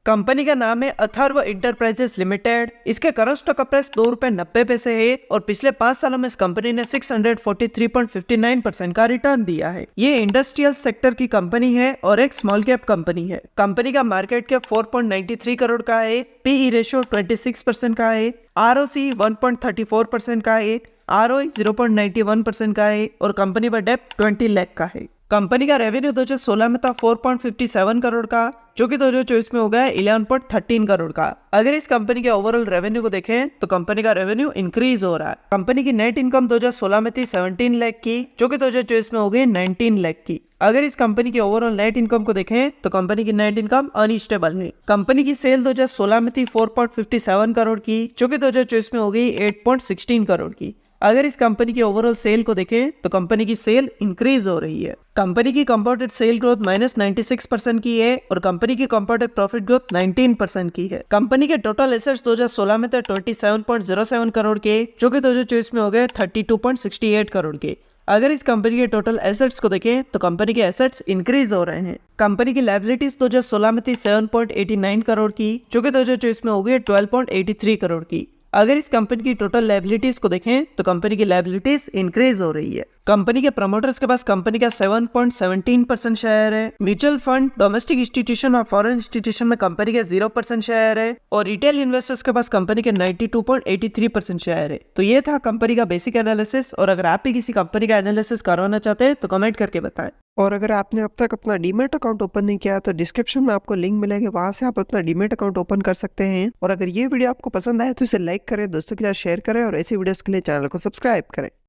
Company का नाम है अथर्व इंटरप्राइजेस लिमिटेड। इसके करंट स्टॉक का प्राइस ₹2.90 है और पिछले 5 सालों में इस कंपनी ने 643.59% का रिटर्न दिया है। ये इंडस्ट्रियल सेक्टर की कंपनी है और एक स्मॉल कैप कंपनी है। कंपनी का मार्केट कैप 4.93 करोड़ का है, पीई रेशियो 26% का है, आरओसी 1.34% का है, आरओई 0.91% का है और कंपनी पर डेप्ट 20 लाख का है। कंपनी का रेवेन्यू 2016 में था 4.57 करोड़ का, जो कि 2024 में हो गया 11.13 करोड़ का। अगर इस कंपनी के ओवरऑल रेवेन्यू को देखें तो कंपनी का रेवेन्यू इंक्रीज हो रहा है। कंपनी की नेट इनकम 2016 में थी 17 लाख की, जो कि 2024 में हो गई 19 लाख की। अगर इस कंपनी की ओवरऑल नेट इनकम को देखें तो कंपनी की नेट इनकम अनस्टेबल है। कंपनी की सेल 2016 में थी 4.57 करोड़ की, जो कि 2024 में हो गई 8.16 करोड़ की। अगर इस कंपनी की ओवरऑल सेल को देखें तो कंपनी की सेल इंक्रीज हो रही है। कंपनी की कंपाउंडेड सेल ग्रोथ -96% की है और कंपनी की कंपाउंडेड प्रॉफिट ग्रोथ 19% की है। कंपनी के टोटल एसेट्स 2016 में थे 27.07 करोड़ के, जो कि 2024 में हो गए 32.68 करोड़ के। अगर इस कंपनी के टोटल एसेट्स को देखें तो कंपनी के एसेट्स इंक्रीज हो रहे हैं। कंपनी की लायबिलिटीज 2016 में थी 7.89 करोड़ की, जो कि 2024 में हो गई 12.83 करोड़ की। अगर इस कंपनी की टोटल लायबिलिटीज को देखें तो कंपनी की लायबिलिटीज इंक्रीज हो रही है। कंपनी के प्रमोटर्स के पास कंपनी का 7.17% शेयर है। म्यूचुअल फंड, डोमेस्टिक इंस्टीट्यूशन और फॉरेन इंस्टीट्यूशन में कंपनी के 0% शेयर है और रिटेल इन्वेस्टर्स के पास कंपनी के 92.83% शेयर है। तो ये था कंपनी का बेसिक एनालिसिस, और अगर आप भी किसी कंपनी का एनालिसिस करवाना चाहते हैं तो कमेंट करके बताएं। और अगर आपने अब तक अपना डीमैट अकाउंट ओपन नहीं किया तो डिस्क्रिप्शन में आपको लिंक मिलेगा, वहां से आप अपना डीमैट अकाउंट ओपन कर सकते हैं। और अगर ये वीडियो आपको पसंद आए तो इसे लाइक करें, दोस्तों के साथ शेयर करें और ऐसी वीडियोस के लिए चैनल को सब्सक्राइब करें।